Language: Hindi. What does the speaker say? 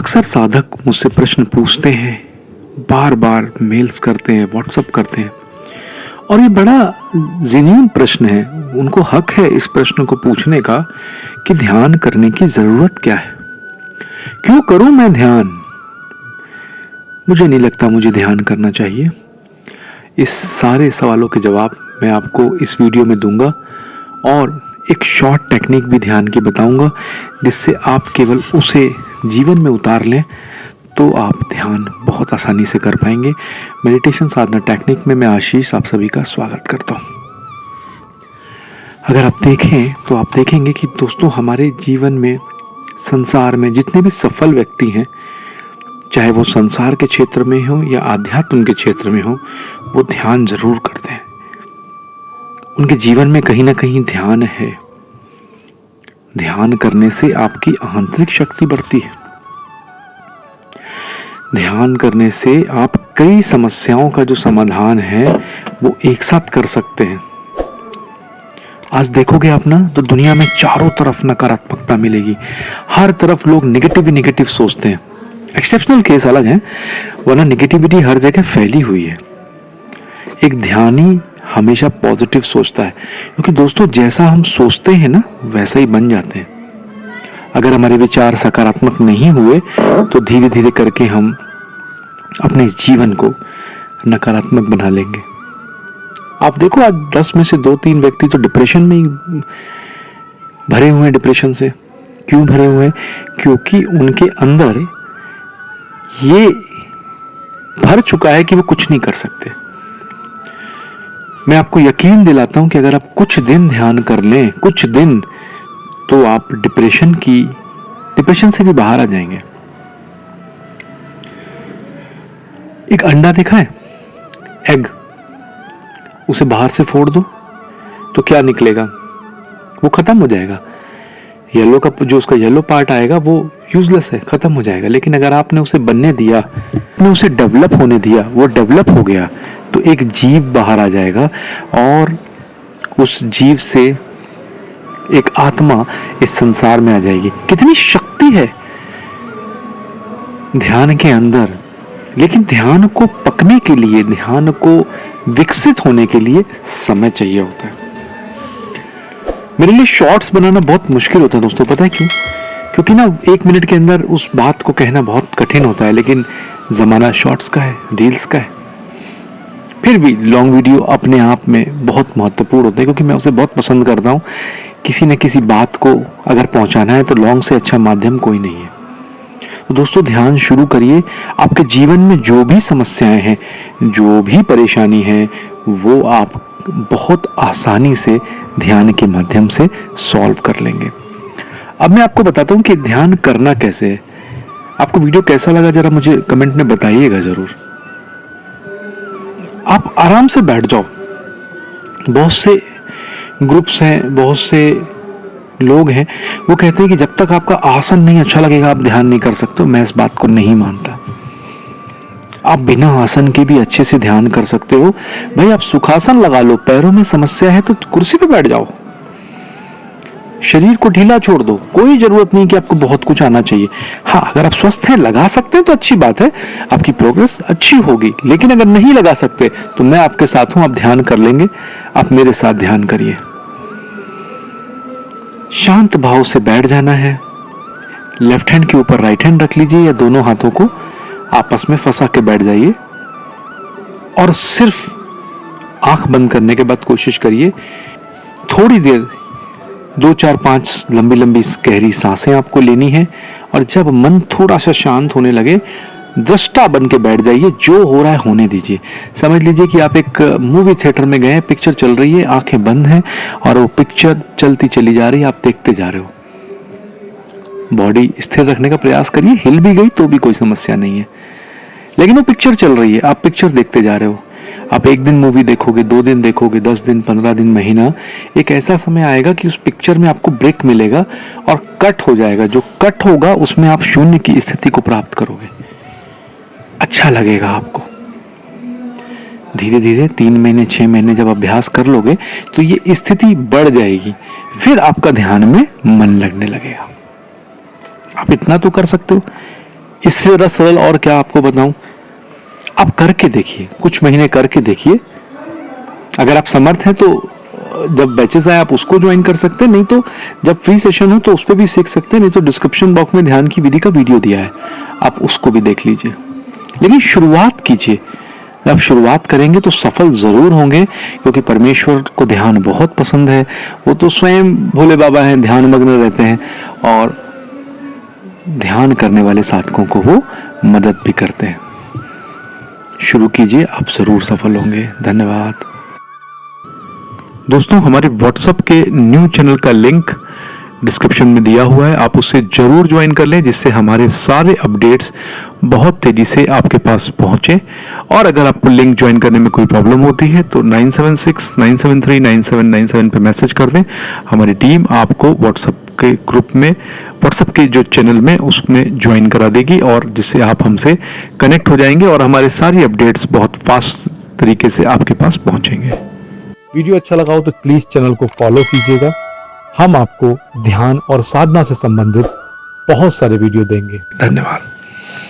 अक्सर साधक मुझसे प्रश्न पूछते हैं, बार बार मेल्स करते हैं, व्हाट्सअप करते हैं, और ये बड़ा जेन्युइन प्रश्न है। उनको हक है इस प्रश्न को पूछने का कि ध्यान करने की जरूरत क्या है, क्यों करूं मैं ध्यान। मुझे नहीं लगता मुझे ध्यान करना चाहिए। इस सारे सवालों के जवाब मैं आपको इस वीडियो में दूंगा और एक शॉर्ट टेक्निक भी ध्यान की बताऊंगा, जिससे आप केवल उसे जीवन में उतार लें तो आप ध्यान बहुत आसानी से कर पाएंगे। मेडिटेशन साधना टेक्निक में मैं आशीष आप सभी का स्वागत करता हूं। अगर आप देखें तो आप देखेंगे कि दोस्तों, हमारे जीवन में, संसार में जितने भी सफल व्यक्ति हैं, चाहे वो संसार के क्षेत्र में हो या आध्यात्म के क्षेत्र में हो, वो ध्यान जरूर करते हैं। उनके जीवन में कहीं ना कहीं ध्यान है। ध्यान करने से आपकी आंतरिक शक्ति बढ़ती है। ध्यान करने से आप कई समस्याओं का जो समाधान है वो एक साथ कर सकते हैं। आज देखोगे आप ना, तो दुनिया में चारों तरफ नकारात्मकता मिलेगी। हर तरफ लोग नेगेटिव सोचते हैं। एक्सेप्शनल केस अलग है, वरना नेगेटिविटी हर जगह फैली हुई है। एक ध्यानी हमेशा पॉजिटिव सोचता है, क्योंकि दोस्तों जैसा हम सोचते हैं ना, वैसा ही बन जाते हैं। अगर हमारे विचार सकारात्मक नहीं हुए तो धीरे धीरे करके हम अपने जीवन को नकारात्मक बना लेंगे। आप देखो, आज 10 में से 2-3 व्यक्ति तो डिप्रेशन में ही भरे हुए हैं। डिप्रेशन से क्यों भरे हुए हैं? क्योंकि उनके अंदर ये भर चुका है कि वो कुछ नहीं कर सकते। मैं आपको यकीन दिलाता हूं कि अगर आप कुछ दिन ध्यान कर लें, कुछ दिन, तो आप डिप्रेशन से भी बाहर आ जाएंगे। एक अंडा देखा है, एग, उसे बाहर से फोड़ दो तो क्या निकलेगा? वो खत्म हो जाएगा। येलो का जो उसका येलो पार्ट आएगा वो यूजलेस है, खत्म हो जाएगा। लेकिन अगर आपने उसे बनने दिया, आपने उसे डेवलप होने दिया, वो डेवलप हो गया, तो एक जीव बाहर आ जाएगा और उस जीव से एक आत्मा इस संसार में आ जाएगी। कितनी शक्ति है ध्यान के अंदर। लेकिन ध्यान को पकने के लिए, ध्यान को विकसित होने के लिए समय चाहिए होता है। मेरे लिए शॉर्ट्स बनाना बहुत मुश्किल होता है दोस्तों। पता है क्यों? क्योंकि ना 1 मिनट के अंदर उस बात को कहना बहुत कठिन होता है। लेकिन जमाना शॉर्ट्स का है, रील्स का है। फिर भी लॉन्ग वीडियो अपने आप में बहुत महत्वपूर्ण होते हैं, क्योंकि मैं उसे बहुत पसंद करता हूँ। किसी न किसी बात को अगर पहुंचाना है तो लॉन्ग से अच्छा माध्यम कोई नहीं है। तो दोस्तों, ध्यान शुरू करिए। आपके जीवन में जो भी समस्याएं हैं, जो भी परेशानी है, वो आप बहुत आसानी से ध्यान के माध्यम से सॉल्व कर लेंगे। अब मैं आपको बताता हूँ कि ध्यान करना कैसे है। आपको वीडियो कैसा लगा जरा मुझे कमेंट में बताइएगा जरूर। आप आराम से बैठ जाओ। बहुत से ग्रुप्स हैं, बहुत से लोग हैं, वो कहते हैं कि जब तक आपका आसन नहीं अच्छा लगेगा आप ध्यान नहीं कर सकते। मैं इस बात को नहीं मानता। आप बिना आसन के भी अच्छे से ध्यान कर सकते हो। भाई, आप सुखासन लगा लो। पैरों में समस्या है तो कुर्सी पे बैठ जाओ। शरीर को ढीला छोड़ दो। कोई जरूरत नहीं कि आपको बहुत कुछ आना चाहिए। हाँ, अगर आप स्वस्थ हैं, लगा सकते हैं तो अच्छी बात है, आपकी प्रोग्रेस अच्छी होगी। लेकिन अगर नहीं लगा सकते तो मैं आपके साथ हूं, आप ध्यान कर लेंगे। आप मेरे साथ ध्यान करिए। शांत भाव से बैठ जाना है। लेफ्ट हैंड के ऊपर राइट हैंड रख लीजिए, या दोनों हाथों को आपस में फंसा के बैठ जाइए और सिर्फ आंख बंद करने के बाद कोशिश करिए थोड़ी देर 2-4-5 लंबी लंबी गहरी सांसें आपको लेनी है। और जब मन थोड़ा सा शांत होने लगे, दृष्टा बन के बैठ जाइए। जो हो रहा है होने दीजिए। समझ लीजिए कि आप एक मूवी थिएटर में गए, पिक्चर चल रही है, आंखें बंद हैं और वो पिक्चर चलती चली जा रही है, आप देखते जा रहे हो। बॉडी स्थिर रखने का प्रयास करिए। हिल भी गई तो भी कोई समस्या नहीं है, लेकिन वो पिक्चर चल रही है, आप पिक्चर देखते जा रहे हो। आप 1 दिन मूवी देखोगे, 2 दिन देखोगे, 10 दिन, 15 दिन, महीना, एक ऐसा समय आएगा कि उस पिक्चर में आपको ब्रेक मिलेगा और कट हो जाएगा। जो कट होगा उसमें आप शून्य की स्थिति को प्राप्त करोगे। अच्छा लगेगा आपको। धीरे धीरे 3 महीने, 6 महीने जब अभ्यास कर लोगे तो ये स्थिति बढ़ जाएगी। फिर आपका ध्यान में मन लगने लगेगा। आप इतना तो कर सकते हो इससे ज़्यादा सरल और क्या आपको बताऊं, आप करके देखिए, कुछ महीने करके देखिए। अगर आप समर्थ हैं तो जब बैचेस आए आप उसको ज्वाइन कर सकते हैं, नहीं तो जब फ्री सेशन हो तो उस पर भी सीख सकते हैं, नहीं तो डिस्क्रिप्शन बॉक्स में ध्यान की विधि का वीडियो दिया है, आप उसको भी देख लीजिए। लेकिन शुरुआत कीजिए, जब शुरुआत करेंगे तो सफल जरूर होंगे, क्योंकि परमेश्वर को ध्यान बहुत पसंद है। वो तो स्वयं भोले बाबा हैं, ध्यान मग्न रहते हैं और ध्यान करने वाले साधकों को वो मदद भी करते हैं। शुरू कीजिए, आप जरूर सफल होंगे। धन्यवाद दोस्तों। हमारे व्हाट्सएप के न्यू चैनल का लिंक डिस्क्रिप्शन में दिया हुआ है, आप उसे जरूर ज्वाइन कर लें, जिससे हमारे सारे अपडेट्स बहुत तेजी से आपके पास पहुंचे। और अगर आपको लिंक ज्वाइन करने में कोई प्रॉब्लम होती है तो 9769739797 पे मैसेज कर दें। हमारी टीम आपको व्हाट्सएप के ग्रुप में, व्हाट्सएप के जो चैनल में, उसमें ज्वाइन करा देगी, और जिससे आप हमसे कनेक्ट हो जाएंगे और हमारे सारी अपडेट्स बहुत फास्ट तरीके से आपके पास पहुंचेंगे। वीडियो अच्छा लगा हो तो प्लीज चैनल को फॉलो कीजिएगा। हम आपको ध्यान और साधना से संबंधित बहुत सारे वीडियो देंगे। धन्यवाद।